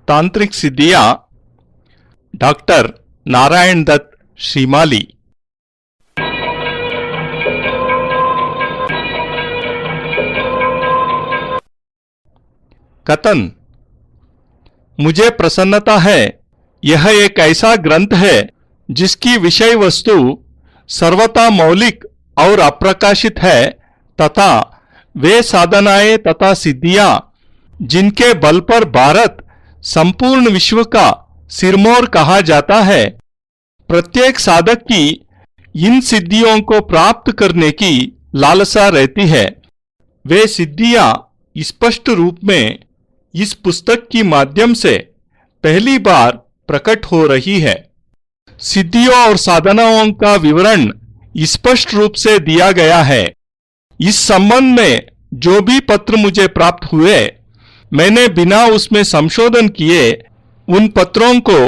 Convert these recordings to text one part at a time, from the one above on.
तांत्रिक सिद्धियां डॉक्टर नारायण दत्त श्रीमाली। कथन। मुझे प्रसन्नता है, यह एक ऐसा ग्रंथ है जिसकी विषय वस्तु सर्वथा मौलिक और अप्रकाशित है तथा वे साधनाएं तथा सिद्धियां जिनके बल पर भारत संपूर्ण विश्व का सिरमौर कहा जाता है, प्रत्येक साधक की इन सिद्धियों को प्राप्त करने की लालसा रहती है। वे सिद्धियां स्पष्ट रूप में इस पुस्तक के माध्यम से पहली बार प्रकट हो रही है। सिद्धियों और साधनाओं का विवरण स्पष्ट रूप से दिया गया है। इस संबंध में जो भी पत्र मुझे प्राप्त हुए, मैंने बिना उसमें संशोधन किए उन पत्रों को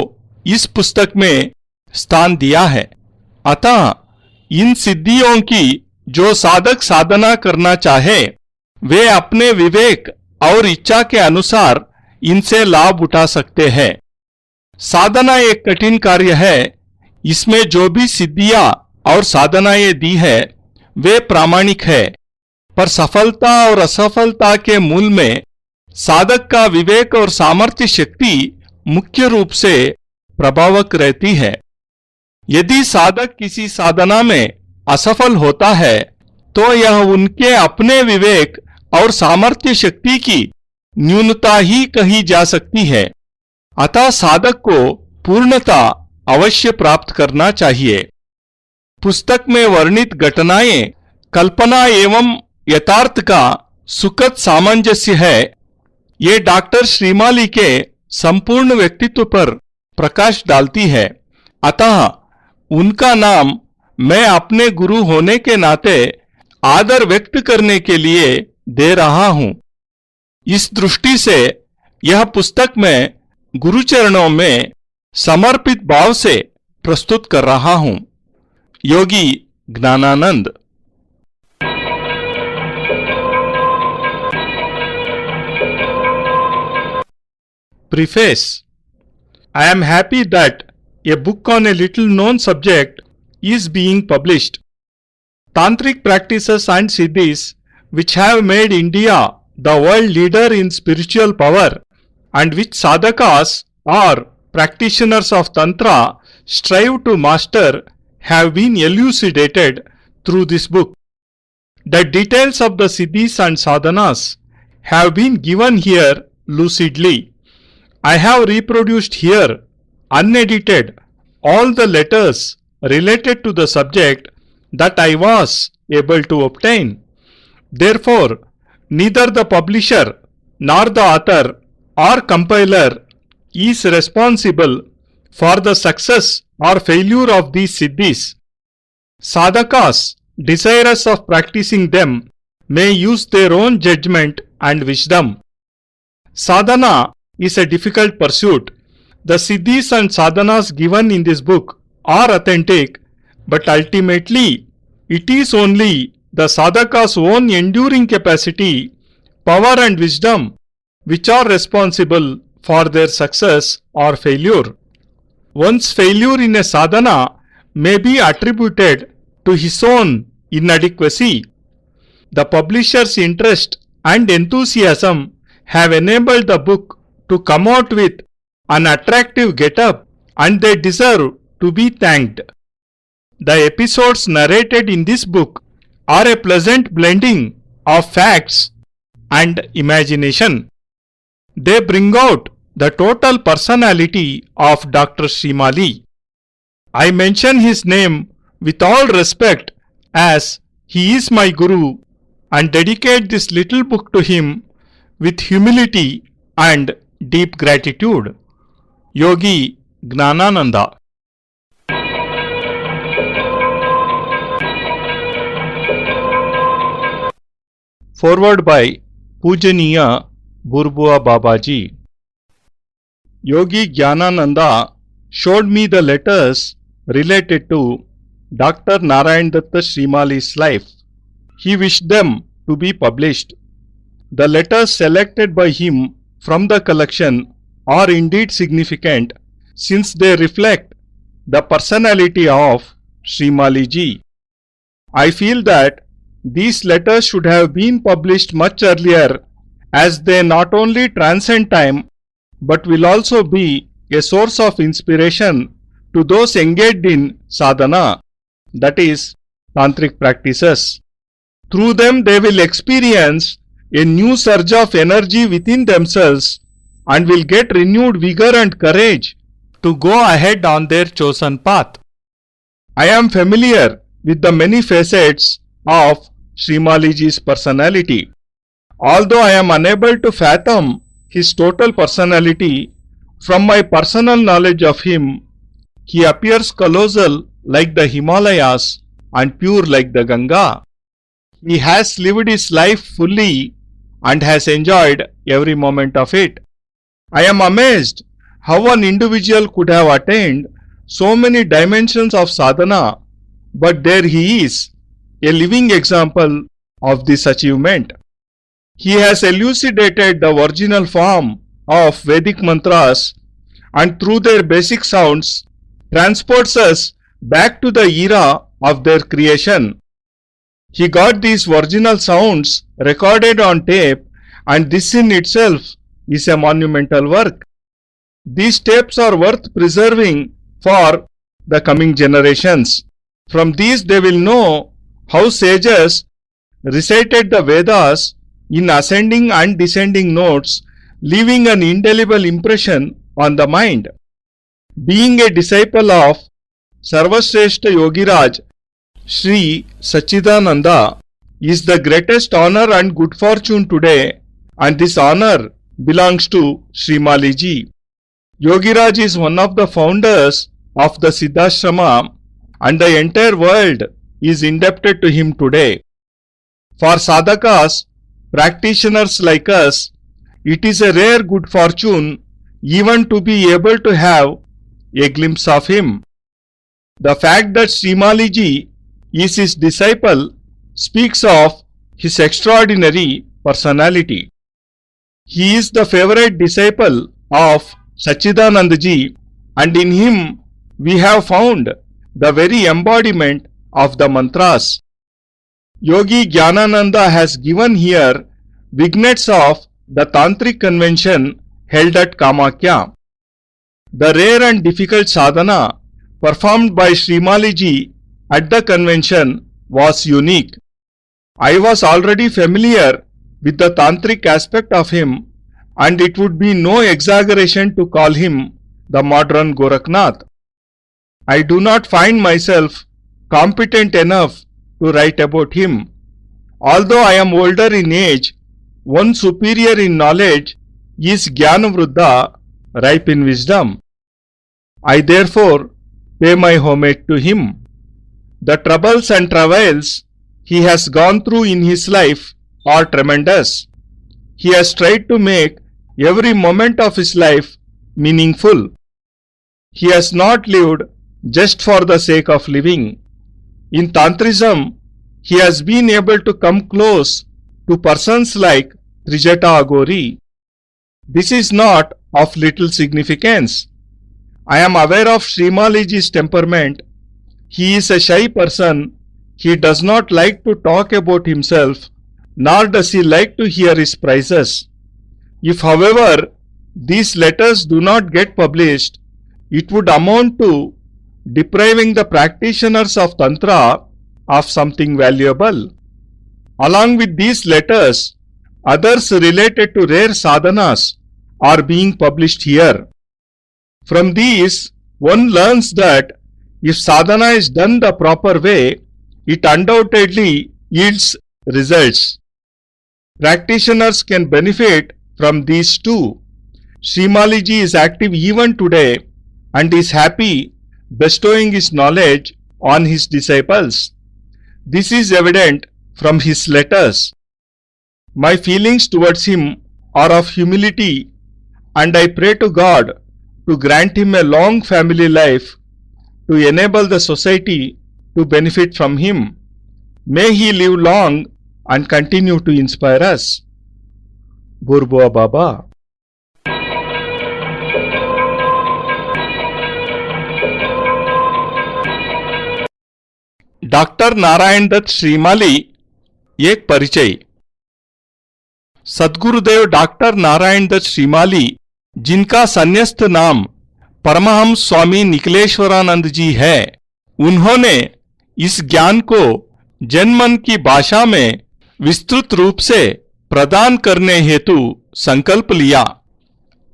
इस पुस्तक में स्थान दिया है। अतः इन सिद्धियों की जो साधक साधना करना चाहे, वे अपने विवेक और इच्छा के अनुसार इनसे लाभ उठा सकते हैं। साधना एक कठिन कार्य है। इसमें जो भी सिद्धियां और साधनाएं दी है वे प्रामाणिक है, पर सफलता और असफलता के मूल में साधक का विवेक और सामर्थ्य शक्ति मुख्य रूप से प्रभावक रहती है। यदि साधक किसी साधना में असफल होता है तो यह उनके अपने विवेक और सामर्थ्य शक्ति की न्यूनता ही कही जा सकती है। अतः साधक को पूर्णता अवश्य प्राप्त करना चाहिए। पुस्तक में वर्णित घटनाएं कल्पना एवं यथार्थ का सुखद सामंजस्य है। ये डॉक्टर श्रीमाली के संपूर्ण व्यक्तित्व पर प्रकाश डालती है। अतः उनका नाम मैं अपने गुरु होने के नाते आदर व्यक्त करने के लिए दे रहा हूं। इस दृष्टि से यह पुस्तक मैं गुरुचरणों में समर्पित भाव से प्रस्तुत कर रहा हूं। योगी Gyananand. Preface. I am happy that a book on a little known subject is being published. Tantric practices and siddhis which have made India the world leader in spiritual power and which sadhakas or practitioners of Tantra strive to master have been elucidated through this book. The details of the siddhis and sadhanas have been given here lucidly. I have reproduced here, unedited, all the letters related to the subject that I was able to obtain. Therefore, neither the publisher nor the author or compiler is responsible for the success or failure of these siddhis. Sadhakas, desirous of practicing them, may use their own judgment and wisdom. Sadhana is a difficult pursuit. The siddhis and sadhanas given in this book are authentic, but ultimately it is only the sadhaka's own enduring capacity, power and wisdom which are responsible for their success or failure. One's failure in a sadhana may be attributed to his own inadequacy. The publisher's interest and enthusiasm have enabled the book to come out with an attractive get-up, and they deserve to be thanked. The episodes narrated in this book are a pleasant blending of facts and imagination. They bring out the total personality of Dr. Shrimali. I mention his name with all respect as he is my guru and dedicate this little book to him with humility and deep gratitude. Yogi Gnanananda. Forward by Pujaniya Burbua Babaji. Yogi Jnanananda showed me the letters related to Dr. Narayan Datta Shrimali's life. He wished them to be published. The letters selected by him from the collection are indeed significant since they reflect the personality of Srimali ji. I feel that these letters should have been published much earlier as they not only transcend time but will also be a source of inspiration to those engaged in sadhana, that is, tantric practices. Through them they will experience a new surge of energy within themselves and will get renewed vigor and courage to go ahead on their chosen path. I am familiar with the many facets of Srimali ji's personality. Although I am unable to fathom his total personality, from my personal knowledge of him, he appears colossal like the Himalayas and pure like the Ganga. He has lived his life fully and has enjoyed every moment of it. I am amazed how an individual could have attained so many dimensions of sadhana, but there he is, a living example of this achievement. He has elucidated the original form of Vedic mantras and through their basic sounds transports us back to the era of their creation. He got these original sounds recorded on tape, and this in itself is a monumental work. These tapes are worth preserving for the coming generations. From these they will know how sages recited the Vedas in ascending and descending notes, leaving an indelible impression on the mind. Being a disciple of Sarvashrestha Yogiraj, Sri Sachidananda, is the greatest honor and good fortune today, and this honor belongs to Srimali ji. Yogiraj is one of the founders of the Siddhashrama, and the entire world is indebted to him today. For sadhakas, practitioners like us, it is a rare good fortune even to be able to have a glimpse of him. The fact that Srimali ji is his disciple speaks of his extraordinary personality. He is the favorite disciple of Sachidananda ji, and in him we have found the very embodiment of the mantras. Yogi Jnanananda has given here vignettes of the Tantric convention held at Kamakhya. The rare and difficult sadhana performed by Srimali ji at the convention was unique. I was already familiar with the Tantric aspect of him, and it would be no exaggeration to call him the modern Gorakhnath. I do not find myself competent enough to write about him. Although I am older in age, one superior in knowledge is Jnanavruddha, ripe in wisdom. I therefore pay my homage to him. The troubles and travails he has gone through in his life are tremendous. He has tried to make every moment of his life meaningful. He has not lived just for the sake of living. In Tantrism, he has been able to come close to persons like Trijata Agori. This is not of little significance. I am aware of Srimali ji's temperament. He is a shy person. He does not like to talk about himself, nor does he like to hear his praises. If, however, these letters do not get published, it would amount to depriving the practitioners of Tantra of something valuable. Along with these letters, others related to rare sadhanas are being published here. From these, one learns that if sadhana is done the proper way, it undoubtedly yields results. Practitioners can benefit from these too. Srimali ji is active even today and is happy bestowing his knowledge on his disciples. This is evident from his letters. My feelings towards him are of humility, and I pray to God to grant him a long family life to enable the society to benefit from him. May he live long and continue to inspire us. Burbuwa Baba. Doctor Narayan Dutt Shrimali एक परिचय। Sadgurudev doctor Narayan Dutt Shrimali, जिनका संन्यस्त नाम परमहंस स्वामी निखिलेश्वरानंद जी है, उन्होंने इस ज्ञान को जनमन की भाषा में विस्तृत रूप से प्रदान करने हेतु संकल्प लिया।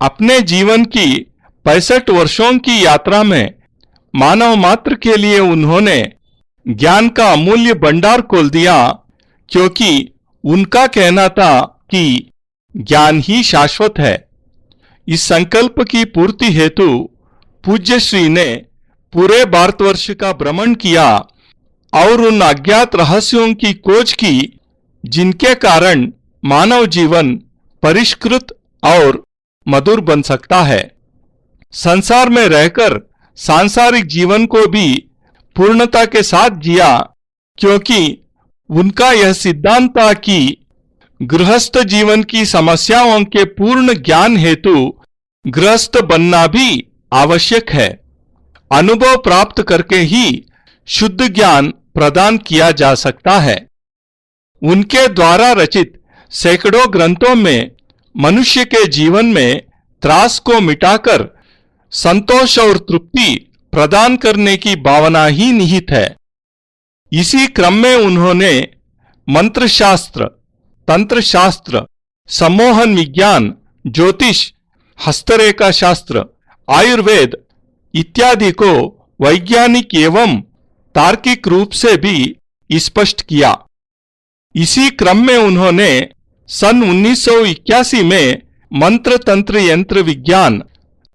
अपने जीवन की 65 वर्षों की यात्रा में मानव मात्र के लिए उन्होंने ज्ञान का अमूल्य भंडार खोल दिया, क्योंकि उनका कहना था कि ज्ञान ही शाश्वत है। इस संकल्प की पूर्ति हेतु पूज्य श्री ने पूरे भारतवर्ष का भ्रमण किया और उन अज्ञात रहस्यों की खोज की जिनके कारण मानव जीवन परिष्कृत और मधुर बन सकता है। संसार में रहकर सांसारिक जीवन को भी पूर्णता के साथ जिया, क्योंकि उनका यह सिद्धांत था कि गृहस्थ जीवन की समस्याओं के पूर्ण ज्ञान हेतु गृहस्थ बनना भी आवश्यक है। अनुभव प्राप्त करके ही शुद्ध ज्ञान प्रदान किया जा सकता है। उनके द्वारा रचित सैकड़ों ग्रंथों में मनुष्य के जीवन में त्रास को मिटाकर संतोष और तृप्ति प्रदान करने की भावना ही निहित है। इसी क्रम में उन्होंने मंत्र शास्त्र, तंत्र शास्त्र, सम्मोहन विज्ञान, ज्योतिष, हस्तरेखा शास्त्र, आयुर्वेद इत्यादि को वैज्ञानिक एवं तार्किक रूप से भी स्पष्ट किया। इसी क्रम में उन्होंने सन 1981 में मंत्र तंत्र यंत्र विज्ञान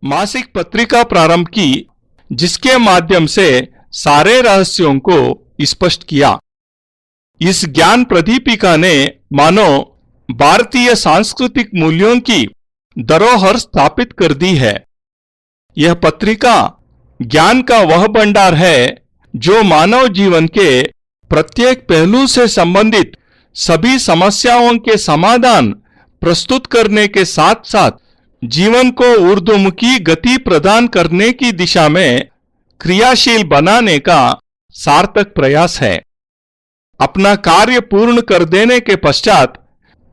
मासिक पत्रिका प्रारंभ की, जिसके माध्यम से सारे रहस्यों को स्पष्ट किया। इस ज्ञान प्रदीपिका ने मानो भारतीय सांस्कृतिक मूल्यों की धरोहर स्थापित कर दी है। यह पत्रिका ज्ञान का वह भंडार है जो मानव जीवन के प्रत्येक पहलू से संबंधित सभी समस्याओं के समाधान प्रस्तुत करने के साथ साथ जीवन को ऊर्ध्वमुखी गति प्रदान करने की दिशा में क्रियाशील बनाने का सार्थक प्रयास है। अपना कार्य पूर्ण कर देने के पश्चात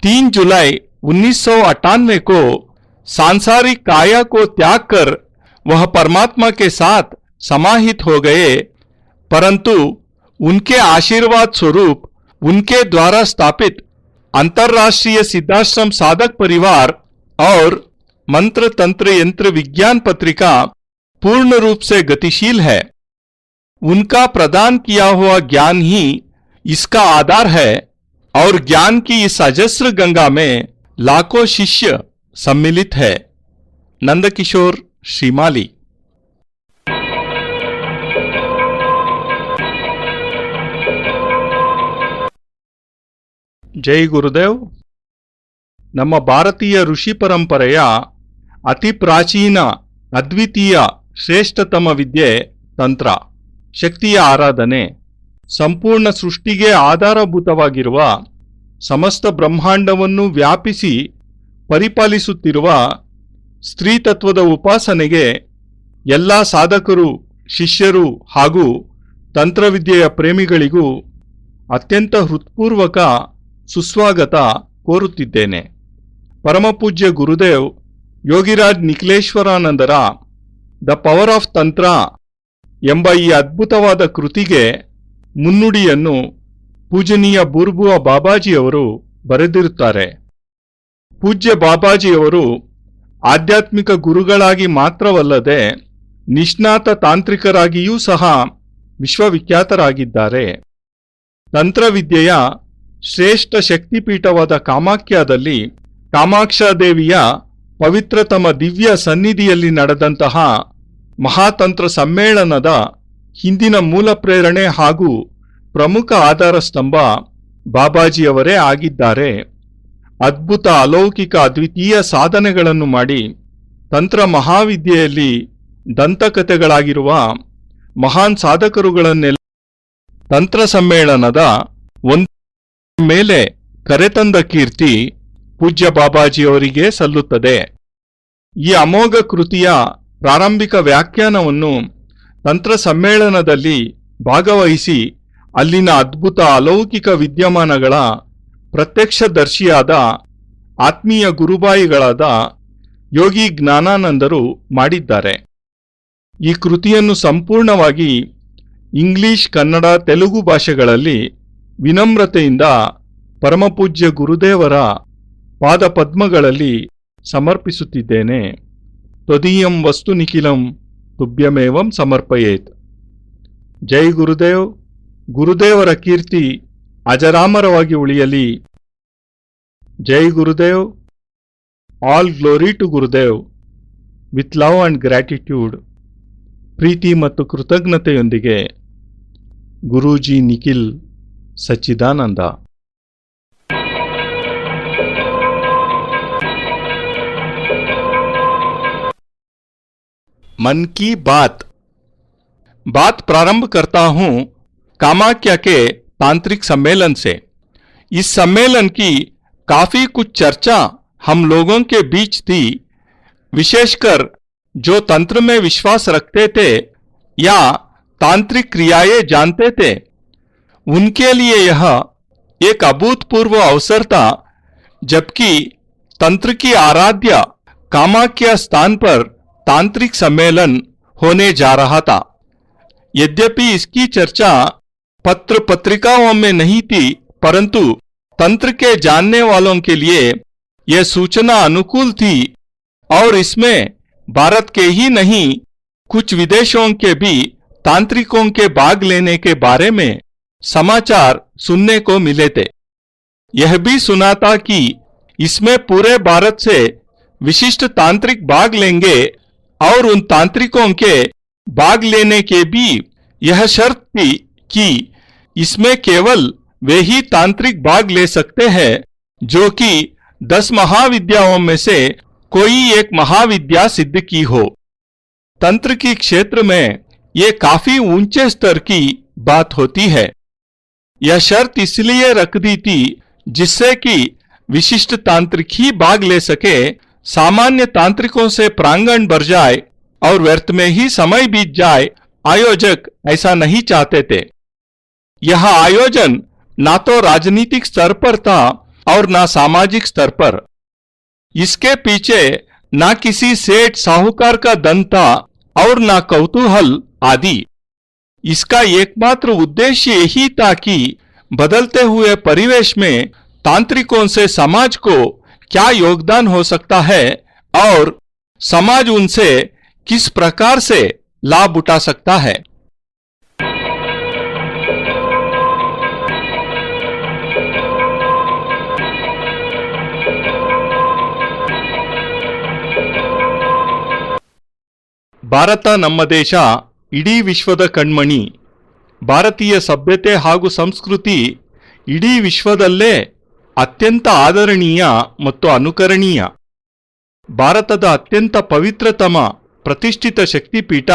3 जुलाई 1998 को सांसारिक काया को त्याग कर वह परमात्मा के साथ समाहित हो गए, परंतु उनके आशीर्वाद स्वरूप उनके द्वारा स्थापित अंतर्राष्ट्रीय सिद्धाश्रम साधक परिवार और मंत्र तंत्र यंत्र विज्ञान पत्रिका पूर्ण रूप से गतिशील है। उनका प्रदान किया हुआ ज्ञान ही इसका आधार है और ज्ञान की इस अजस्र गंगा में लाखों शिष्य सम्मिलित है। नंदकिशोर श्रीमाली। ಜೈ ಗುರುದೇವ್. ನಮ್ಮ ಭಾರತೀಯ ಋಷಿ ಪರಂಪರೆಯ ಅತಿ ಪ್ರಾಚೀನ ಅದ್ವಿತೀಯ ಶ್ರೇಷ್ಠತಮ ವಿದ್ಯೆ ತಂತ್ರ, ಶಕ್ತಿಯ ಆರಾಧನೆ, ಸಂಪೂರ್ಣ ಸೃಷ್ಟಿಗೆ ಆಧಾರಭೂತವಾಗಿರುವ ಸಮಸ್ತ ಬ್ರಹ್ಮಾಂಡವನ್ನು ವ್ಯಾಪಿಸಿ ಪರಿಪಾಲಿಸುತ್ತಿರುವ ಸ್ತ್ರೀ ತತ್ವದ ಉಪಾಸನೆಗೆ ಎಲ್ಲ ಸಾಧಕರು, ಶಿಷ್ಯರು ಹಾಗೂ ತಂತ್ರವಿದ್ಯೆಯ ಪ್ರೇಮಿಗಳಿಗೂ ಅತ್ಯಂತ ಹೃತ್ಪೂರ್ವಕ ಸುಸ್ವಾಗತ ಕೋರುತ್ತಿದ್ದೇನೆ. ಪರಮಪೂಜ್ಯ ಗುರುದೇವ್ ಯೋಗಿರಾಜ್ ನಿಖಿಲೇಶ್ವರಾನಂದರ ದ ಪವರ್ ಆಫ್ ತಂತ್ರ ಎಂಬ ಈ ಅದ್ಭುತವಾದ ಕೃತಿಗೆ ಮುನ್ನುಡಿಯನ್ನು ಪೂಜನೀಯ ಬೂರ್ಬುವ ಬಾಬಾಜಿಯವರು ಬರೆದಿರುತ್ತಾರೆ. ಪೂಜ್ಯ ಬಾಬಾಜಿಯವರು ಆಧ್ಯಾತ್ಮಿಕ ಗುರುಗಳಾಗಿ ಮಾತ್ರವಲ್ಲದೆ ನಿಷ್ಣಾತ ತಾಂತ್ರಿಕರಾಗಿಯೂ ಸಹ ವಿಶ್ವವಿಖ್ಯಾತರಾಗಿದ್ದಾರೆ. ತಂತ್ರವಿದ್ಯೆಯ ಶ್ರೇಷ್ಠ ಶಕ್ತಿಪೀಠವಾದ ಕಾಮಾಖ್ಯದಲ್ಲಿ ಕಾಮಾಕ್ಷಾದೇವಿಯ ಪವಿತ್ರತಮ ದಿವ್ಯ ಸನ್ನಿಧಿಯಲ್ಲಿ ನಡೆದಂತಹ ಮಹಾತಂತ್ರ ಸಮ್ಮೇಳನದ ಹಿಂದಿನ ಮೂಲ ಪ್ರೇರಣೆ ಹಾಗೂ ಪ್ರಮುಖ ಆಧಾರ ಸ್ತಂಭ ಬಾಬಾಜಿಯವರೇ ಆಗಿದ್ದಾರೆ. ಅದ್ಭುತ ಅಲೌಕಿಕ ಅದ್ವಿತೀಯ ಸಾಧನೆಗಳನ್ನು ಮಾಡಿ ತಂತ್ರ ಮಹಾವಿದ್ಯೆಯಲ್ಲಿ ದಂತಕಥೆಗಳಾಗಿರುವ ಮಹಾನ್ ಸಾಧಕರುಗಳನ್ನೆಲ್ಲ ತಂತ್ರ ಸಮ್ಮೇಳನದ ಒಂದು ಮೇಲೆ ಕರೆತಂದ ಕೀರ್ತಿ ಪೂಜ್ಯ ಬಾಬಾಜಿಯವರಿಗೆ ಸಲ್ಲುತ್ತದೆ. ಈ ಅಮೋಘ ಕೃತಿಯ ಪ್ರಾರಂಭಿಕ ವ್ಯಾಖ್ಯಾನವನ್ನು ತಂತ್ರ ಸಮ್ಮೇಳನದಲ್ಲಿ ಭಾಗವಹಿಸಿ ಅಲ್ಲಿನ ಅದ್ಭುತ ಅಲೌಕಿಕ ವಿದ್ಯಮಾನಗಳ ಪ್ರತ್ಯಕ್ಷದರ್ಶಿಯಾದ ಆತ್ಮೀಯ ಗುರುಬಾಯಿಗಳಾದ ಯೋಗಿ ಜ್ಞಾನಾನಂದರು ಮಾಡಿದ್ದಾರೆ. ಈ ಕೃತಿಯನ್ನು ಸಂಪೂರ್ಣವಾಗಿ ಇಂಗ್ಲಿಷ್, ಕನ್ನಡ, ತೆಲುಗು ಭಾಷೆಗಳಲ್ಲಿ ವಿನಮ್ರತೆಯಿಂದ ಪರಮಪೂಜ್ಯ ಗುರುದೇವರ ಪಾದಪದ್ಮಗಳಲ್ಲಿ ಸಮರ್ಪಿಸುತ್ತಿದ್ದೇನೆ. ತ್ವದೀಯಂ ವಸ್ತು ನಿಖಿಲಂ ತುಭ್ಯಮೇವಂ ಸಮರ್ಪಯೇತ್. ಜೈ ಗುರುದೇವ್. ಗುರುದೇವರ ಕೀರ್ತಿ ಅಜರಾಮರವಾಗಿ ಉಳಿಯಲಿ. ಜೈ Gurudev. All glory to Gurudev. With love and gratitude. ಪ್ರೀತಿ ಮತ್ತು ಕೃತಜ್ಞತೆಯೊಂದಿಗೆ ಗುರೂಜಿ ನಿಖಿಲ್ ಸಚ್ಚಿದಾನಂದ. मन की बात प्रारंभ करता हूं कामाख्या के तांत्रिक सम्मेलन से. इस सम्मेलन की काफी कुछ चर्चा हम लोगों के बीच थी. विशेषकर जो तंत्र में विश्वास रखते थे या तांत्रिक क्रियाएं जानते थे, उनके लिए यह एक अभूतपूर्व अवसर था. जबकि तंत्र की आराध्य कामाख्या स्थान पर तांत्रिक सम्मेलन होने जा रहा था. यद्यपि इसकी चर्चा पत्र पत्रिकाओं में नहीं थी, परंतु तंत्र के जानने वालों के लिए यह सूचना अनुकूल थी और इसमें भारत के ही नहीं कुछ विदेशों के भी तांत्रिकों के भाग लेने के बारे में समाचार सुनने को मिले थे. यह भी सुना था कि इसमें पूरे भारत से विशिष्ट तांत्रिक भाग लेंगे और उन तांत्रिकों के भाग लेने के भी यह शर्त थी कि इसमें केवल वे ही तांत्रिक भाग ले सकते हैं जो कि 10 महाविद्याओं में से कोई एक महाविद्या सिद्ध की हो. तंत्र की क्षेत्र में ये काफी ऊंचे स्तर की बात होती है. यह शर्त इसलिए रख दी थी जिससे कि विशिष्ट तांत्रिक ही भाग ले सके. सामान्य तांत्रिकों से प्रांगण भर जाए और व्यर्थ में ही समय बीत जाए. आयोजक ऐसा नहीं चाहते थे. यह आयोजन ना तो राजनीतिक स्तर पर था और ना सामाजिक स्तर पर. इसके पीछे ना किसी सेठ साहूकार का धन था और ना कौतूहल आदि. इसका एकमात्र उद्देश्य यही था कि बदलते हुए परिवेश में तांत्रिकों से समाज को क्या योगदान हो सकता है और समाज उनसे किस प्रकार से लाभ उठा सकता है. ಭಾರತ ನಮ್ಮ ದೇಶ ಇಡೀ ವಿಶ್ವದ ಕಣ್ಮಣಿ. ಭಾರತೀಯ ಸಭ್ಯತೆ ಹಾಗೂ ಸಂಸ್ಕೃತಿ ಇಡೀ ವಿಶ್ವದಲ್ಲೇ ಅತ್ಯಂತ ಆದರಣೀಯ ಮತ್ತು ಅನುಕರಣೀಯ. ಭಾರತದ ಅತ್ಯಂತ ಪವಿತ್ರತಮ ಪ್ರತಿಷ್ಠಿತ ಶಕ್ತಿಪೀಠ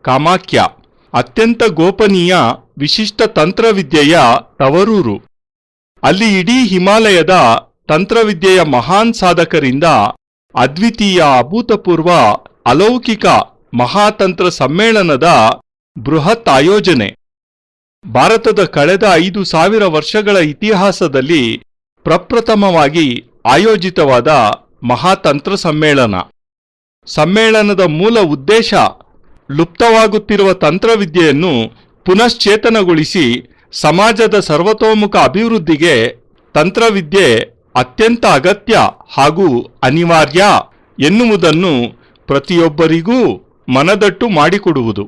ಕಾಮಾಖ್ಯ ಅತ್ಯಂತ ಗೋಪನೀಯ ವಿಶಿಷ್ಟ ತಂತ್ರವಿದ್ಯೆಯ ತವರೂರು. ಅಲ್ಲಿ ಇಡೀ ಹಿಮಾಲಯದ ತಂತ್ರವಿದ್ಯೆಯ ಮಹಾನ್ ಸಾಧಕರಿಂದ ಅದ್ವಿತೀಯ ಅಭೂತಪೂರ್ವ ಅಲೌಕಿಕ ಮಹಾತಂತ್ರ ಸಮ್ಮೇಳನದ ಬೃಹತ್ ಆಯೋಜನೆ. ಭಾರತದ ಕಳೆದ 5000 ವರ್ಷಗಳ ಇತಿಹಾಸದಲ್ಲಿ ಪ್ರಪ್ರಥಮವಾಗಿ ಆಯೋಜಿತವಾದ ಮಹಾತಂತ್ರ ಸಮ್ಮೇಳನ. ಸಮ್ಮೇಳನದ ಮೂಲ ಉದ್ದೇಶ ಲುಪ್ತವಾಗುತ್ತಿರುವ ತಂತ್ರವಿದ್ಯೆಯನ್ನು ಪುನಶ್ಚೇತನಗೊಳಿಸಿ ಸಮಾಜದ ಸರ್ವತೋಮುಖ ಅಭಿವೃದ್ಧಿಗೆ ತಂತ್ರವಿದ್ಯೆ ಅತ್ಯಂತ ಅಗತ್ಯ ಹಾಗೂ ಅನಿವಾರ್ಯ ಎನ್ನುವುದನ್ನು ಪ್ರತಿಯೊಬ್ಬರಿಗೂ ಮನದಟ್ಟು ಮಾಡಿಕೊಡುವುದು.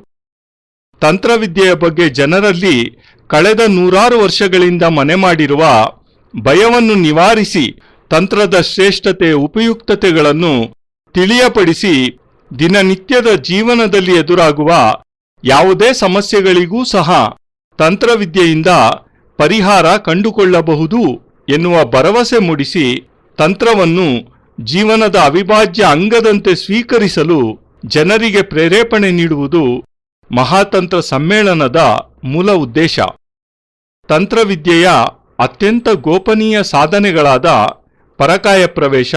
ತಂತ್ರವಿದ್ಯೆಯ ಬಗ್ಗೆ ಜನರಲ್ಲಿ ಕಳೆದ 100 ವರ್ಷಗಳಿಂದ ಮನೆ ಮಾಡಿರುವ ಭಯವನ್ನು ನಿವಾರಿಸಿ ತಂತ್ರದ ಶ್ರೇಷ್ಠತೆ ಉಪಯುಕ್ತತೆಗಳನ್ನು ತಿಳಿಯಪಡಿಸಿ ದಿನನಿತ್ಯದ ಜೀವನದಲ್ಲಿ ಎದುರಾಗುವ ಯಾವುದೇ ಸಮಸ್ಯೆಗಳಿಗೂ ಸಹ ತಂತ್ರವಿದ್ಯೆಯಿಂದ ಪರಿಹಾರ ಕಂಡುಕೊಳ್ಳಬಹುದು ಎನ್ನುವ ಭರವಸೆ ಮೂಡಿಸಿ ತಂತ್ರವನ್ನು ಜೀವನದ ಅವಿಭಾಜ್ಯ ಅಂಗದಂತೆ ಸ್ವೀಕರಿಸಲು ಜನರಿಗೆ ಪ್ರೇರೇಪಣೆ ನೀಡುವುದು ಮಹಾತಂತ್ರ ಸಮ್ಮೇಳನದ ಮೂಲ ಉದ್ದೇಶ. ತಂತ್ರವಿದ್ಯೆಯ ಅತ್ಯಂತ ಗೋಪನೀಯ ಸಾಧನೆಗಳಾದ ಪರಕಾಯ ಪ್ರವೇಶ,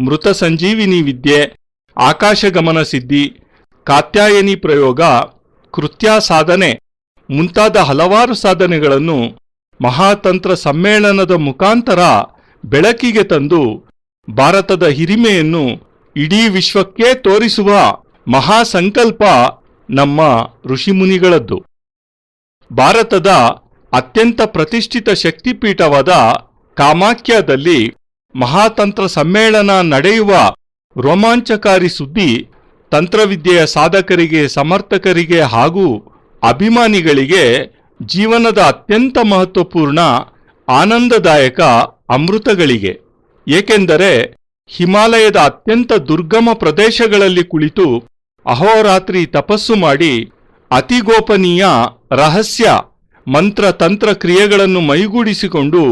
ಮೃತ ಸಂಜೀವಿನಿ ವಿದ್ಯೆ, ಆಕಾಶಗಮನ ಸಿದ್ಧಿ, ಕಾತ್ಯಾಯನಿ ಪ್ರಯೋಗ, ಕೃತ್ಯ ಸಾಧನೆ ಮುಂತಾದ ಹಲವಾರು ಸಾಧನೆಗಳನ್ನು ಮಹಾತಂತ್ರ ಸಮ್ಮೇಳನದ ಮುಖಾಂತರ ಬೆಳಕಿಗೆ ತಂದು ಭಾರತದ ಹಿರಿಮೆಯನ್ನು ಇಡೀ ವಿಶ್ವಕ್ಕೇ ತೋರಿಸುವ ಮಹಾಸಂಕಲ್ಪ ನಮ್ಮ ಋಷಿಮುನಿಗಳದ್ದು. ಭಾರತದ ಅತ್ಯಂತ ಪ್ರತಿಷ್ಠಿತ ಶಕ್ತಿಪೀಠವಾದ ಕಾಮಾಖ್ಯದಲ್ಲಿ ಮಹಾತಂತ್ರ ಸಮ್ಮೇಳನ ನಡೆಯುವ ರೋಮಾಂಚಕಾರಿ ಸುದ್ದಿ ತಂತ್ರವಿದ್ಯೆಯ ಸಾಧಕರಿಗೆ, ಸಮರ್ಥಕರಿಗೆ ಹಾಗೂ ಅಭಿಮಾನಿಗಳಿಗೆ ಜೀವನದ ಅತ್ಯಂತ ಮಹತ್ವಪೂರ್ಣ ಆನಂದದಾಯಕ ಅಮೃತಗಳಿಗೆ. ಏಕೆಂದರೆ ಹಿಮಾಲಯದ ಅತ್ಯಂತ ದುರ್ಗಮ ಪ್ರದೇಶಗಳಲ್ಲಿ ಕುಳಿತು ಅಹೋರಾತ್ರಿ ತಪಸ್ಸು ಮಾಡಿ ಅತಿಗೋಪನೀಯ ರಹಸ್ಯ ಮಂತ್ರ ತಂತ್ರ ಕ್ರಿಯೆಗಳನ್ನು ಮೈಗೂಡಿಸಿಕೊಂಡು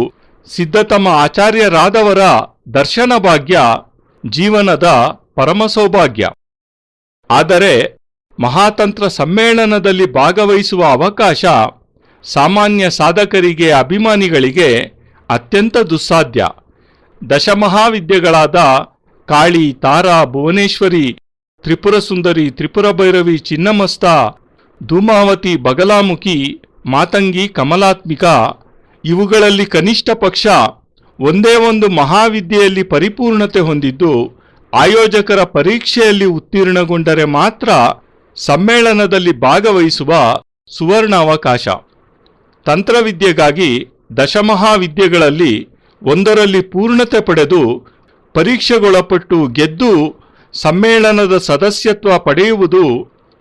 ಸಿದ್ಧತಮ ಆಚಾರ್ಯರಾದವರ ದರ್ಶನ ಭಾಗ್ಯ ಜೀವನದ ಪರಮ ಸೌಭಾಗ್ಯ. ಆದರೆ ಮಹಾತಂತ್ರ ಸಮ್ಮೇಳನದಲ್ಲಿ ಭಾಗವಹಿಸುವ ಅವಕಾಶ ಸಾಮಾನ್ಯ ಸಾಧಕರಿಗೆ, ಅಭಿಮಾನಿಗಳಿಗೆ ಅತ್ಯಂತ ದುಸ್ಸಾಧ್ಯ. ದಶಮಹಾವಿದ್ಯೆಗಳಾದ ಕಾಳಿ, ತಾರಾ, ಭುವನೇಶ್ವರಿ, ತ್ರಿಪುರ ಸುಂದರಿ, ತ್ರಿಪುರ ಭೈರವಿ, ಚಿನ್ನಮಸ್ತ, ಧೂಮಾವತಿ, ಬಗಲಾಮುಖಿ, ಮಾತಂಗಿ, ಕಮಲಾತ್ಮಿಕ ಇವುಗಳಲ್ಲಿ ಕನಿಷ್ಠ ಪಕ್ಷ ಒಂದೇ ಒಂದು ಮಹಾವಿದ್ಯೆಯಲ್ಲಿ ಪರಿಪೂರ್ಣತೆ ಹೊಂದಿದ್ದು ಆಯೋಜಕರ ಪರೀಕ್ಷೆಯಲ್ಲಿ ಉತ್ತೀರ್ಣಗೊಂಡರೆ ಮಾತ್ರ ಸಮ್ಮೇಳನದಲ್ಲಿ ಭಾಗವಹಿಸುವ ಸುವರ್ಣಾವಕಾಶ. ತಂತ್ರವಿದ್ಯೆಗಾಗಿ ದಶಮಹಾವಿದ್ಯೆಗಳಲ್ಲಿ ಒಂದರಲ್ಲಿ ಪೂರ್ಣತೆ ಪಡೆದು ಪರೀಕ್ಷೆಗೊಳಪಟ್ಟು ಗೆದ್ದು ಸಮ್ಮೇಳನದ ಸದಸ್ಯತ್ವ ಪಡೆಯುವುದು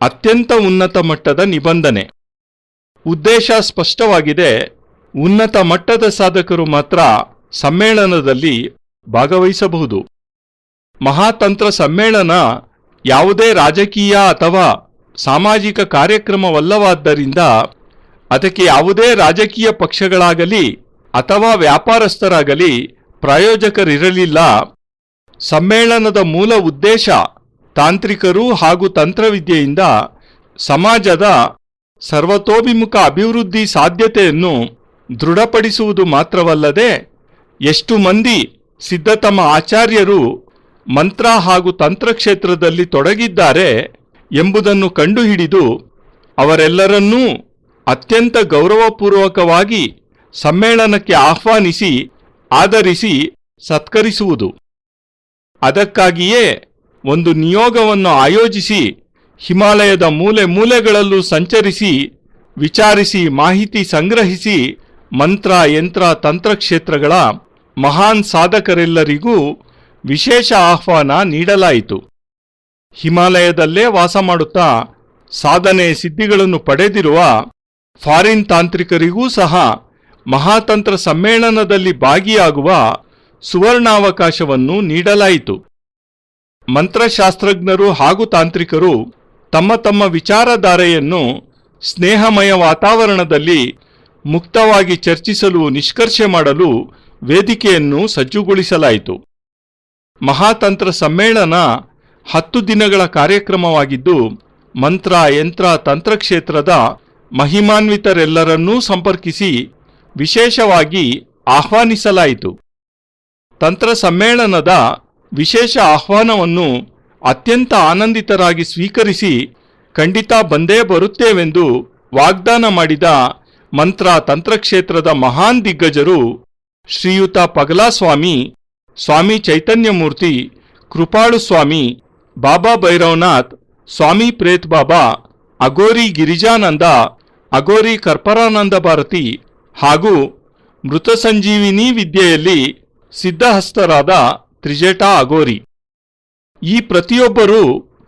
ಅತ್ಯಂತ ಉನ್ನತ ಮಟ್ಟದ ನಿಬಂಧನೆ. ಉದ್ದೇಶ ಸ್ಪಷ್ಟವಾಗಿದೆ. ಉನ್ನತ ಮಟ್ಟದ ಸಾಧಕರು ಮಾತ್ರ ಸಮ್ಮೇಳನದಲ್ಲಿ ಭಾಗವಹಿಸಬಹುದು. ಮಹಾತಂತ್ರ ಸಮ್ಮೇಳನ ಯಾವುದೇ ರಾಜಕೀಯ ಅಥವಾ ಸಾಮಾಜಿಕ ಕಾರ್ಯಕ್ರಮವಲ್ಲವಾದ್ದರಿಂದ ಅದಕ್ಕೆ ಯಾವುದೇ ರಾಜಕೀಯ ಪಕ್ಷಗಳಾಗಲಿ ಅಥವಾ ವ್ಯಾಪಾರಸ್ಥರಾಗಲಿ ಪ್ರಾಯೋಜಕರಿರಲಿಲ್ಲ. ಸಮ್ಮೇಳನದ ಮೂಲ ಉದ್ದೇಶ ತಾಂತ್ರಿಕರು ಹಾಗೂ ತಂತ್ರವಿದ್ಯೆಯಿಂದ ಸಮಾಜದ ಸರ್ವತೋಭಿಮುಖ ಅಭಿವೃದ್ಧಿ ಸಾಧ್ಯತೆಯನ್ನು ದೃಢಪಡಿಸುವುದು ಮಾತ್ರವಲ್ಲದೆ ಎಷ್ಟು ಮಂದಿ ಸಿದ್ಧತಮ ಆಚಾರ್ಯರು ಮಂತ್ರ ಹಾಗೂ ತಂತ್ರ ಕ್ಷೇತ್ರದಲ್ಲಿ ತೊಡಗಿದ್ದಾರೆ ಎಂಬುದನ್ನು ಕಂಡುಹಿಡಿದು ಅವರೆಲ್ಲರನ್ನೂ ಅತ್ಯಂತ ಗೌರವಪೂರ್ವಕವಾಗಿ ಸಮ್ಮೇಳನಕ್ಕೆ ಆಹ್ವಾನಿಸಿ ಆದರಿಸಿ ಸತ್ಕರಿಸುವುದು. ಅದಕ್ಕಾಗಿಯೇ ಒಂದು ನಿಯೋಗವನ್ನು ಆಯೋಜಿಸಿ ಹಿಮಾಲಯದ ಮೂಲೆ ಮೂಲೆಗಳಲ್ಲೂ ಸಂಚರಿಸಿ ವಿಚಾರಿಸಿ ಮಾಹಿತಿ ಸಂಗ್ರಹಿಸಿ ಮಂತ್ರ, ಯಂತ್ರ, ತಂತ್ರಕ್ಷೇತ್ರಗಳ ಮಹಾನ್ ಸಾಧಕರೆಲ್ಲರಿಗೂ ವಿಶೇಷ ಆಹ್ವಾನ ನೀಡಲಾಯಿತು. ಹಿಮಾಲಯದಲ್ಲೇ ವಾಸ ಮಾಡುತ್ತಾ ಸಾಧನೆ ಸಿದ್ಧಿಗಳನ್ನು ಪಡೆದಿರುವ ಫಾರಿನ್ ತಾಂತ್ರಿಕರಿಗೂ ಸಹ ಮಹಾತಂತ್ರ ಸಮ್ಮೇಳನದಲ್ಲಿ ಭಾಗಿಯಾಗುವ ಸುವರ್ಣಾವಕಾಶವನ್ನು ನೀಡಲಾಯಿತು. ಮಂತ್ರಶಾಸ್ತ್ರಜ್ಞರು ಹಾಗೂ ತಾಂತ್ರಿಕರು ತಮ್ಮ ತಮ್ಮ ವಿಚಾರಧಾರೆಯನ್ನು ಸ್ನೇಹಮಯ ವಾತಾವರಣದಲ್ಲಿ ಮುಕ್ತವಾಗಿ ಚರ್ಚಿಸಲು, ನಿಷ್ಕರ್ಷೆ ಮಾಡಲು ವೇದಿಕೆಯನ್ನು ಸಜ್ಜುಗೊಳಿಸಲಾಯಿತು. ಮಹಾತಂತ್ರ ಸಮ್ಮೇಳನ 10 ದಿನಗಳ ಕಾರ್ಯಕ್ರಮವಾಗಿದ್ದು ಮಂತ್ರ, ಯಂತ್ರ, ತಂತ್ರಕ್ಷೇತ್ರದ ಮಹಿಮಾನ್ವಿತರೆಲ್ಲರನ್ನೂ ಸಂಪರ್ಕಿಸಿ ವಿಶೇಷವಾಗಿ ಆಹ್ವಾನಿಸಲಾಯಿತು. ತಂತ್ರ ಸಮ್ಮೇಳನದ ವಿಶೇಷ ಆಹ್ವಾನವನ್ನು ಅತ್ಯಂತ ಆನಂದಿತರಾಗಿ ಸ್ವೀಕರಿಸಿ ಖಂಡಿತ ಬಂದೇ ಬರುತ್ತೇವೆಂದು ವಾಗ್ದಾನ ಮಾಡಿದ ಮಂತ್ರ ತಂತ್ರಕ್ಷೇತ್ರದ ಮಹಾನ್ ದಿಗ್ಗಜರು ಶ್ರೀಯುತ ಪಗಲಾಸ್ವಾಮಿ, ಸ್ವಾಮಿ ಚೈತನ್ಯಮೂರ್ತಿ, ಕೃಪಾಳು ಸ್ವಾಮಿ, ಬಾಬಾ ಭೈರವನಾಥ್, ಸ್ವಾಮಿ ಪ್ರೇತ್ ಬಾಬಾ, ಅಗೋರಿ ಗಿರಿಜಾನಂದ, ಅಗೋರಿ ಕರ್ಪರಾನಂದ ಭಾರತಿ ಹಾಗೂ ಮೃತ ಸಂಜೀವಿನಿ ವಿದ್ಯೆಯಲ್ಲಿ ಸಿದ್ಧಹಸ್ತರಾದ ತ್ರಿಜಟಾ ಅಗೋರಿ. ಈ ಪ್ರತಿಯೊಬ್ಬರೂ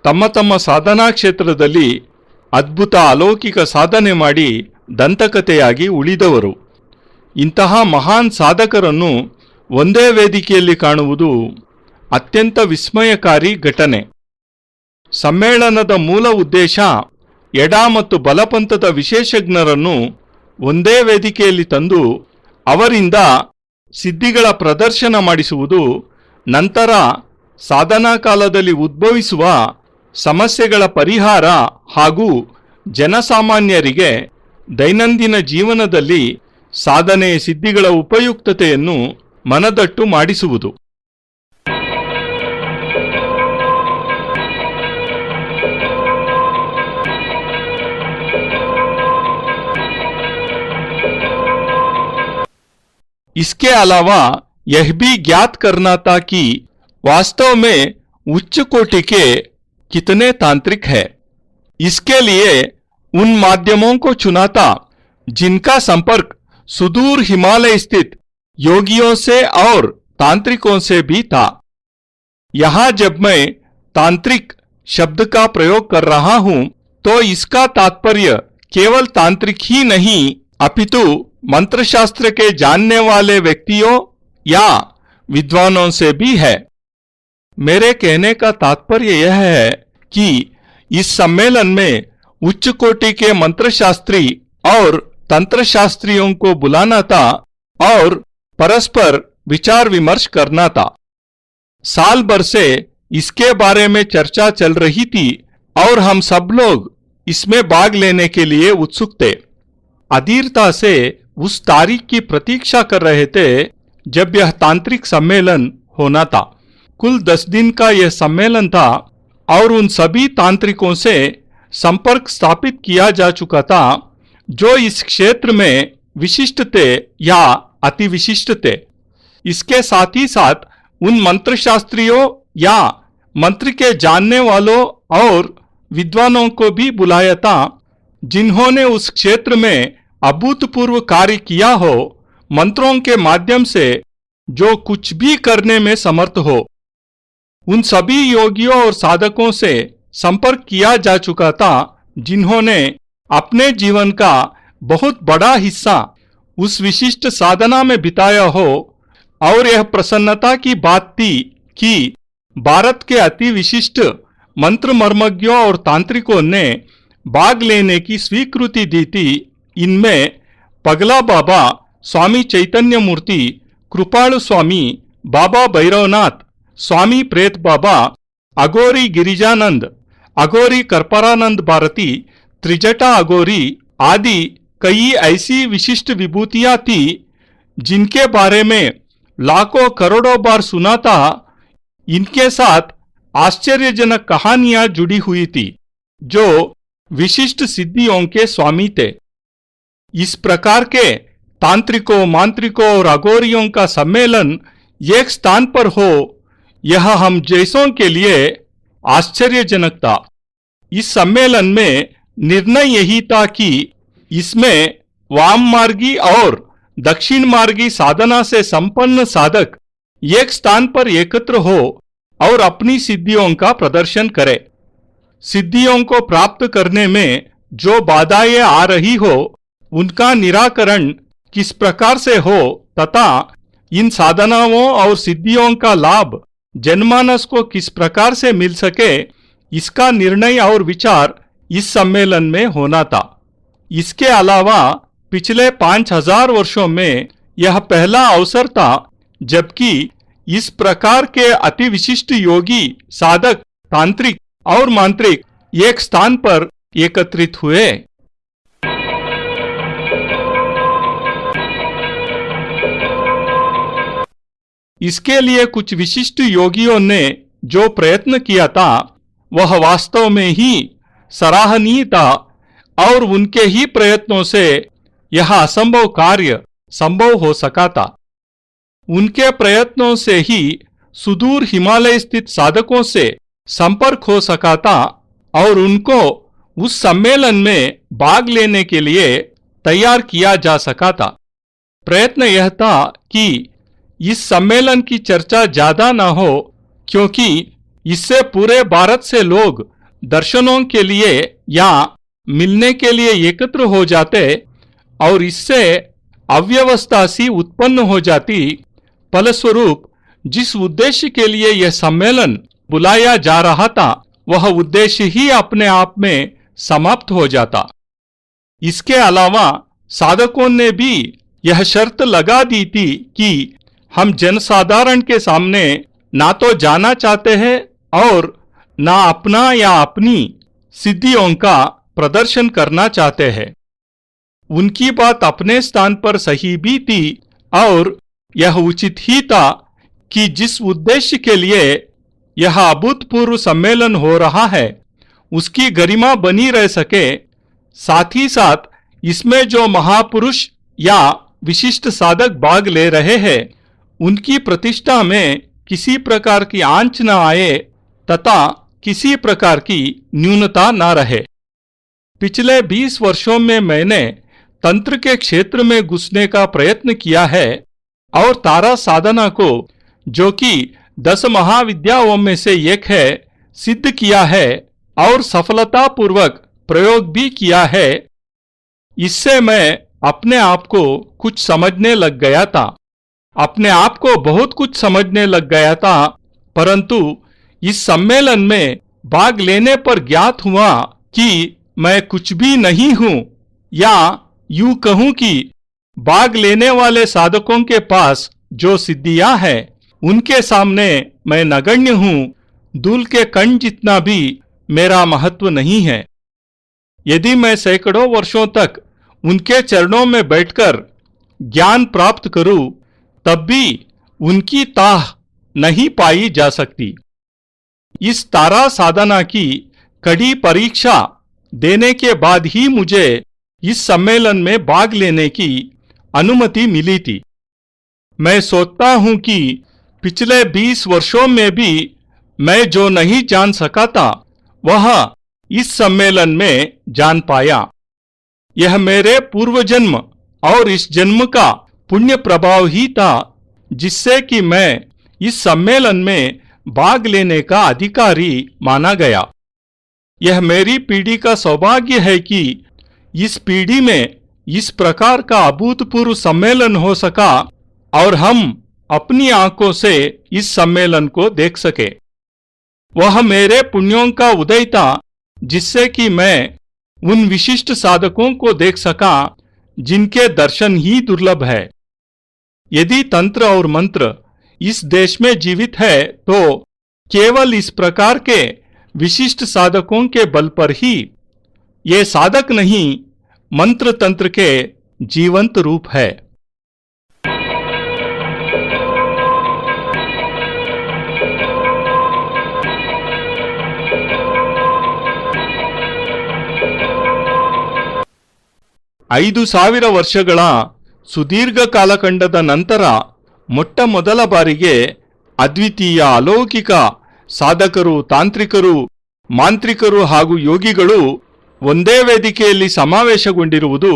ತಮ್ಮ ತಮ್ಮ ಸಾಧನಾ ಕ್ಷೇತ್ರದಲ್ಲಿ ಅದ್ಭುತ ಅಲೌಕಿಕ ಸಾಧನೆ ಮಾಡಿ ದಂತಕಥೆಯಾಗಿ ಉಳಿದವರು. ಇಂತಹ ಮಹಾನ್ ಸಾಧಕರನ್ನು ಒಂದೇ ವೇದಿಕೆಯಲ್ಲಿ ಕಾಣುವುದು ಅತ್ಯಂತ ವಿಸ್ಮಯಕಾರಿ ಘಟನೆ. ಸಮ್ಮೇಳನದ ಮೂಲ ಉದ್ದೇಶ ಎಡ ಮತ್ತು ಬಲಪಂಥದ ವಿಶೇಷಜ್ಞರನ್ನು ಒಂದೇ ವೇದಿಕೆಯಲ್ಲಿ ತಂದು ಅವರಿಂದ ಸಿದ್ಧಿಗಳ ಪ್ರದರ್ಶನ ಮಾಡಿಸುವುದು, ನಂತರ ಸಾಧನಾ ಕಾಲದಲ್ಲಿ ಉದ್ಭವಿಸುವ ಸಮಸ್ಯೆಗಳ ಪರಿಹಾರ ಹಾಗೂ ಜನಸಾಮಾನ್ಯರಿಗೆ ದೈನಂದಿನ ಜೀವನದಲ್ಲಿ ಸಾಧನೆ ಸಿದ್ಧಿಗಳ ಉಪಯುಕ್ತತೆಯನ್ನು ಮನದಟ್ಟು ಮಾಡಿಸುವುದು. इसके अलावा यह भी ज्ञात करना था कि वास्तव में उच्च कोटि के कितने तांत्रिक हैं। इसके लिए उन माध्यमों को चुना था जिनका संपर्क सुदूर हिमालय स्थित योगियों से और तांत्रिकों से भी था। यहां जब मैं तांत्रिक शब्द का प्रयोग कर रहा हूं तो इसका तात्पर्य केवल तांत्रिक ही नहीं अपितु मंत्रशास्त्र के जानने वाले व्यक्तियों या विद्वानों से भी है। मेरे कहने का तात्पर्य यह है कि इस सम्मेलन में उच्च कोटि के मंत्रशास्त्री और तंत्रशास्त्रियों को बुलाना था और परस्पर विचार विमर्श करना था। साल भर से इसके बारे में चर्चा चल रही थी और हम सब लोग इसमें भाग लेने के लिए उत्सुक थे। अधीरता से उस तारीख की प्रतीक्षा कर रहे थे जब यह तांत्रिक सम्मेलन होना था। कुल 10 दिन का यह सम्मेलन था और उन सभी तांत्रिकों से संपर्क स्थापित किया जा चुका था जो इस क्षेत्र में विशिष्ट थे या अति विशिष्ट थे। इसके साथ ही साथ उन मंत्रशास्त्रियों या मंत्र के जानने वालों और विद्वानों को भी बुलाया था जिन्होंने उस क्षेत्र में अभूतपूर्व कार्य किया हो, मंत्रों के माध्यम से जो कुछ भी करने में समर्थ हो। उन सभी योगियों और साधकों से संपर्क किया जा चुका था जिन्होंने अपने जीवन का बहुत बड़ा हिस्सा उस विशिष्ट साधना में बिताया हो, और यह प्रसन्नता की बात थी कि भारत के अति विशिष्ट मंत्र मर्मज्ञों और तांत्रिकों ने भाग लेने की स्वीकृति दी थी। इनमें पगला बाबा, स्वामी चैतन्य मूर्ति, कृपालु स्वामी, बाबा भैरवनाथ, स्वामी प्रेत बाबा, अघोरी गिरिजानंद, अघोरी करपरानंद भारती, त्रिजटा अघोरी आदि कई ऐसी विशिष्ट विभूतियां थी जिनके बारे में लाखों करोड़ों बार सुना था। इनके साथ आश्चर्यजनक कहानियां जुड़ी हुई थी जो विशिष्ट सिद्धियों के स्वामी थे। इस प्रकार के तांत्रिकों, मांत्रिकों और अघोरियों का सम्मेलन एक स्थान पर हो, यह हम जैसों के लिए आश्चर्यजनक था। इस सम्मेलन में निर्णय यही था कि इसमें वाम मार्गी और दक्षिण मार्गी साधना से संपन्न साधक एक स्थान पर एकत्र हो और अपनी सिद्धियों का प्रदर्शन करे। सिद्धियों को प्राप्त करने में जो बाधाएं आ रही हो उनका निराकरण किस प्रकार से हो तथा इन साधनाओं और सिद्धियों का लाभ जनमानस को किस प्रकार से मिल सके, इसका निर्णय और विचार इस सम्मेलन में होना था। इसके अलावा पिछले 5000 वर्षों में यह पहला अवसर था जबकि इस प्रकार के अति विशिष्ट योगी, साधक, तांत्रिक और मांत्रिक एक स्थान पर एकत्रित हुए। इसके लिए कुछ विशिष्ट योगियों ने जो प्रयत्न किया था वह वास्तव में ही सराहनीय था और उनके ही प्रयत्नों से यह असंभव कार्य संभव हो सका था। उनके प्रयत्नों से ही सुदूर हिमालय स्थित साधकों से संपर्क हो सका था और उनको उस सम्मेलन में भाग लेने के लिए तैयार किया जा सका था। प्रयत्न यह था कि इस सम्मेलन की चर्चा ज्यादा न हो, क्योंकि इससे पूरे भारत से लोग दर्शनों के लिए या मिलने के लिए एकत्र हो जाते और इससे अव्यवस्था सी उत्पन्न हो जाती। फलस्वरूप जिस उद्देश्य के लिए यह सम्मेलन बुलाया जा रहा था वह उद्देश्य ही अपने आप में समाप्त हो जाता। इसके अलावा साधकों ने भी यह शर्त लगा दी थी कि हम जनसाधारण के सामने ना तो जाना चाहते हैं और ना अपना या अपनी सिद्धियों का प्रदर्शन करना चाहते हैं। उनकी बात अपने स्थान पर सही भी थी और यह उचित ही था कि जिस उद्देश्य के लिए यह अभूतपूर्व सम्मेलन हो रहा है उसकी गरिमा बनी रह सके, साथ ही साथ इसमें जो महापुरुष या विशिष्ट साधक भाग ले रहे हैं उनकी प्रतिष्ठा में किसी प्रकार की आंच न आए तथा किसी प्रकार की न्यूनता न रहे। पिछले 20 वर्षों में मैंने तंत्र के क्षेत्र में घुसने का प्रयत्न किया है और तारा साधना को, जो कि 10 महाविद्याओं में से एक है, सिद्ध किया है और सफलतापूर्वक प्रयोग भी किया है। इससे मैं अपने आप को कुछ समझने लग गया था, अपने आप को बहुत कुछ समझने लग गया था, परंतु इस सम्मेलन में भाग लेने पर ज्ञात हुआ कि मैं कुछ भी नहीं हूं, या यूं कहूं कि भाग लेने वाले साधकों के पास जो सिद्धियां हैं उनके सामने मैं नगण्य हूं, धूल के कण जितना भी मेरा महत्व नहीं है। यदि मैं सैकड़ों वर्षों तक उनके चरणों में बैठकर ज्ञान प्राप्त करूं, तब भी उनकी ताह नहीं पाई जा सकती। इस तारा साधना की कड़ी परीक्षा देने के बाद ही मुझे इस सम्मेलन में भाग लेने की अनुमति मिली थी। मैं सोचता हूं कि पिछले 20 वर्षों में भी मैं जो नहीं जान सका था वह इस सम्मेलन में जान पाया। यह मेरे पूर्व जन्म और इस जन्म का पुण्य प्रभाव ही था जिससे कि मैं इस सम्मेलन में भाग लेने का अधिकारी माना गया। यह मेरी पीढ़ी का सौभाग्य है कि इस पीढ़ी में इस प्रकार का अभूतपूर्व सम्मेलन हो सका और हम अपनी आंखों से इस सम्मेलन को देख सके। वह मेरे पुण्यों का उदय था जिससे कि मैं उन विशिष्ट साधकों को देख सका जिनके दर्शन ही दुर्लभ है। यदि तंत्र और मंत्र इस देश में जीवित है तो केवल इस प्रकार के विशिष्ट साधकों के बल पर ही। ये साधक नहीं, मंत्र तंत्र के जीवंत रूप है। ಐದು ಸಾವಿರ ವರ್ಷಗಳ ಸುದೀರ್ಘ ಕಾಲಖಂಡದ ನಂತರ ಮೊಟ್ಟ ಮೊದಲ ಬಾರಿಗೆ ಅದ್ವಿತೀಯ ಅಲೌಕಿಕ ಸಾಧಕರು, ತಾಂತ್ರಿಕರು, ಮಾಂತ್ರಿಕರು ಹಾಗೂ ಯೋಗಿಗಳು ಒಂದೇ ವೇದಿಕೆಯಲ್ಲಿ ಸಮಾವೇಶಗೊಂಡಿರುವುದು,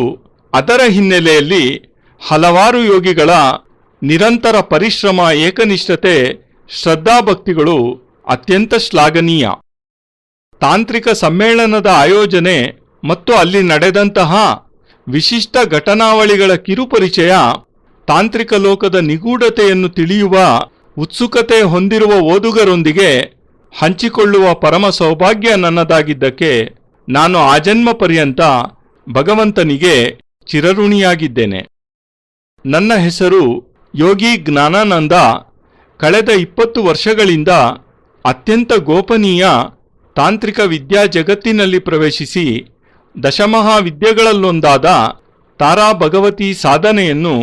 ಅದರ ಹಿನ್ನೆಲೆಯಲ್ಲಿ ಹಲವಾರು ಯೋಗಿಗಳ ನಿರಂತರ ಪರಿಶ್ರಮ, ಏಕನಿಷ್ಠತೆ, ಶ್ರದ್ಧಾಭಕ್ತಿಗಳು ಅತ್ಯಂತ ಶ್ಲಾಘನೀಯ. ತಾಂತ್ರಿಕ ಸಮ್ಮೇಳನದ ಆಯೋಜನೆ ಮತ್ತು ಅಲ್ಲಿ ನಡೆದಂತಹ ವಿಶಿಷ್ಟ ಘಟನಾವಳಿಗಳ ಕಿರುಪರಿಚಯ, ತಾಂತ್ರಿಕ ಲೋಕದ ನಿಗೂಢತೆಯನ್ನು ತಿಳಿಯುವ ಉತ್ಸುಕತೆ ಹೊಂದಿರುವ ಓದುಗರೊಂದಿಗೆ ಹಂಚಿಕೊಳ್ಳುವ ಪರಮ ಸೌಭಾಗ್ಯ ನನ್ನದಾಗಿದ್ದಕ್ಕೆ ನಾನು ಆಜನ್ಮ ಪರ್ಯಂತ ಭಗವಂತನಿಗೆ ಚಿರಋಣಿಯಾಗಿದ್ದೇನೆ. ನನ್ನ ಹೆಸರು ಯೋಗಿ ಜ್ಞಾನಾನಂದ. ಕಳೆದ 20 ವರ್ಷಗಳಿಂದ ಅತ್ಯಂತ ಗೋಪನೀಯ ತಾಂತ್ರಿಕ ವಿದ್ಯಾ ಜಗತ್ತಿನಲ್ಲಿ ಪ್ರವೇಶಿಸಿ ದಶಮಹಾವಿದ್ಯೆಗಳಲ್ಲೊಂದಾದ ತಾರಾ ಭಗವತಿ ಸಾಧನೆಯನ್ನು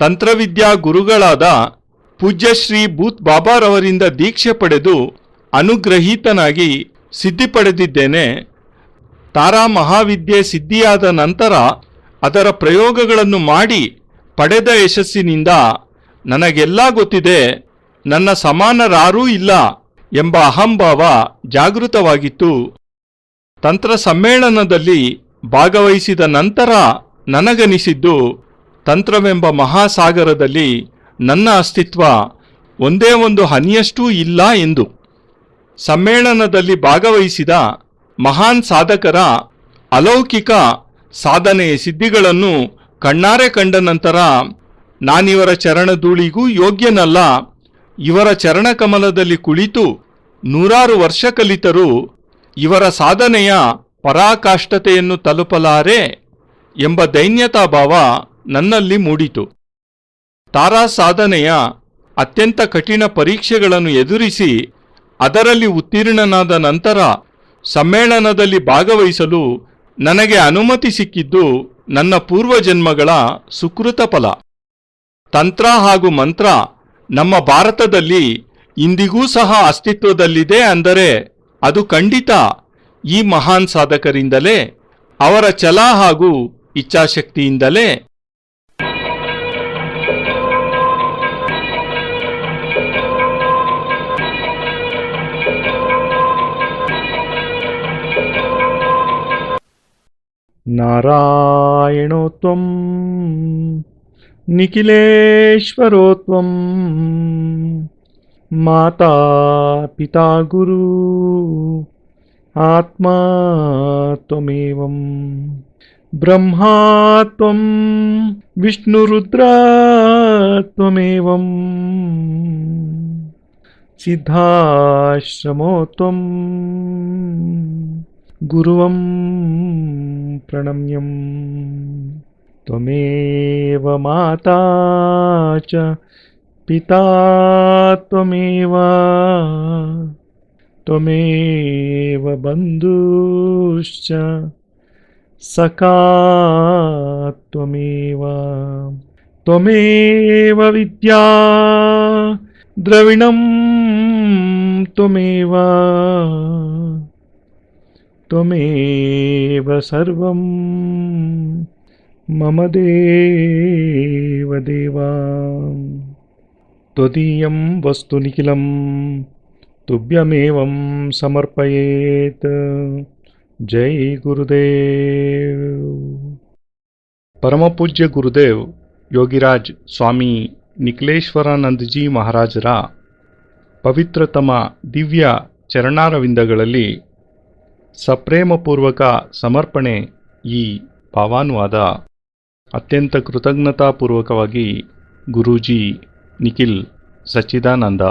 ತಂತ್ರವಿದ್ಯಾ ಗುರುಗಳಾದ ಪೂಜ್ಯ ಶ್ರೀ ಭೂತ್ ಬಾಬಾರವರಿಂದ ದೀಕ್ಷೆ ಪಡೆದು ಅನುಗ್ರಹೀತನಾಗಿ ಸಿದ್ಧಿ ಪಡೆದಿದ್ದೇನೆ. ತಾರಾ ಮಹಾವಿದ್ಯೆ ಸಿದ್ಧಿಯಾದ ನಂತರ ಅದರ ಪ್ರಯೋಗಗಳನ್ನು ಮಾಡಿ ಪಡೆದ ಯಶಸ್ಸಿನಿಂದ ನನಗೆಲ್ಲ ಗೊತ್ತಿದೆ, ನನ್ನ ಸಮಾನರಾರೂ ಇಲ್ಲ ಎಂಬ ಅಹಂಭಾವ ಜಾಗೃತವಾಗಿತ್ತು. ತಂತ್ರ ಸಮ್ಮೇಳನದಲ್ಲಿ ಭಾಗವಹಿಸಿದ ನಂತರ ನನಗನಿಸಿದ್ದು, ತಂತ್ರವೆಂಬ ಮಹಾಸಾಗರದಲ್ಲಿ ನನ್ನ ಅಸ್ತಿತ್ವ ಒಂದೇ ಒಂದು ಹನಿಯಷ್ಟೂ ಇಲ್ಲ ಎಂದು. ಸಮ್ಮೇಳನದಲ್ಲಿ ಭಾಗವಹಿಸಿದ ಮಹಾನ್ ಸಾಧಕರ ಅಲೌಕಿಕ ಸಾಧನೆಯ ಸಿದ್ಧಿಗಳನ್ನು ಕಣ್ಣಾರೆ ಕಂಡ ನಂತರ ನಾನಿವರ ಚರಣಧೂಳಿಗೂ ಯೋಗ್ಯನಲ್ಲ, ಇವರ ಚರಣಕಮಲದಲ್ಲಿ ಕುಳಿತು 100 ವರ್ಷ ಕಲಿತರೂ ಇವರ ಸಾಧನೆಯ ಪರಾಕಾಷ್ಠತೆಯನ್ನು ತಲುಪಲಾರೆ ಎಂಬ ದೈನ್ಯತಾಭಾವ ನನ್ನಲ್ಲಿ ಮೂಡಿತು. ತಾರಾ ಸಾಧನೆಯ ಅತ್ಯಂತ ಕಠಿಣ ಪರೀಕ್ಷೆಗಳನ್ನು ಎದುರಿಸಿ ಅದರಲ್ಲಿ ಉತ್ತೀರ್ಣನಾದ ನಂತರ ಸಮ್ಮೇಳನದಲ್ಲಿ ಭಾಗವಹಿಸಲು ನನಗೆ ಅನುಮತಿ ಸಿಕ್ಕಿದ್ದು ನನ್ನ ಪೂರ್ವಜನ್ಮಗಳ ಸುಕೃತ ಫಲ. ತಂತ್ರ ಹಾಗೂ ಮಂತ್ರ ನಮ್ಮ ಭಾರತದಲ್ಲಿ ಇಂದಿಗೂ ಸಹ ಅಸ್ತಿತ್ವದಲ್ಲಿದೆ ಅಂದರೆ ಅದು ಖಂಡಿತ ಈ ಮಹಾನ್ ಸಾಧಕರಿಂದಲೇ, ಅವರ ಛಲ ಹಾಗೂ ಇಚ್ಛಾಶಕ್ತಿಯಿಂದಲೇ. ನಾರಾಯಣೋ ತ್ವಂ ನಿಖಿಲೇಶ್ವರೋ ತ್ವಂ ಮಾತಾ ಪಿತಾ ಗುರು ಆತ್ಮ ತ್ವಮೇವಂ ಬ್ರಹ್ಮಾ ತ್ವಂ ವಿಷ್ಣುರುದ್ರ ತ್ವಮೇವಂ ಸಿದ್ಧಾಶ್ರಮೋ ತ್ವಂ ಗುರುವಂ ಪ್ರಣಮ್ಯಂ ತ್ವಮೇವ ಮಾತಾ ಚ ಪಿತಾ ತ್ವಮೇವ ತ್ವಮೇವ ಬಂಧುಶ್ಚ ಸಖಾ ತ್ವಮೇವ ತ್ವಮೇವ ವಿದ್ಯಾ ದ್ರವಿಣಂ ತ್ವಮೇವ ತ್ವಮೇವ ಸರ್ವಂ ಮಮ ದೇವ ದೇವ ತ್ವದೀಯಂ ವಸ್ತು ನಿಖಿಲಂ ತುಭ್ಯಮೇವಂ ಸಮರ್ಪಯೇತ್. ಜೈ ಗುರುದೇವ್. ಪರಮಪೂಜ್ಯ ಗುರುದೇವ್ ಯೋಗಿರಾಜ್ ಸ್ವಾಮಿ ನಿಖಿಲೇಶ್ವರಾನಂದಜಿ ಮಹಾರಾಜರ ಪವಿತ್ರತಮ ದಿವ್ಯ ಚರಣಾರವಿಂದಗಳಲ್ಲಿ ಸಪ್ರೇಮಪೂರ್ವಕ ಸಮರ್ಪಣೆ ಈ ಭಾವಾನುವಾದ. ಅತ್ಯಂತ ಕೃತಜ್ಞತಾಪೂರ್ವಕವಾಗಿ ಗುರೂಜಿ ನಿಖಿಲ್ ಸಚ್ಚಿದಾನಂದ.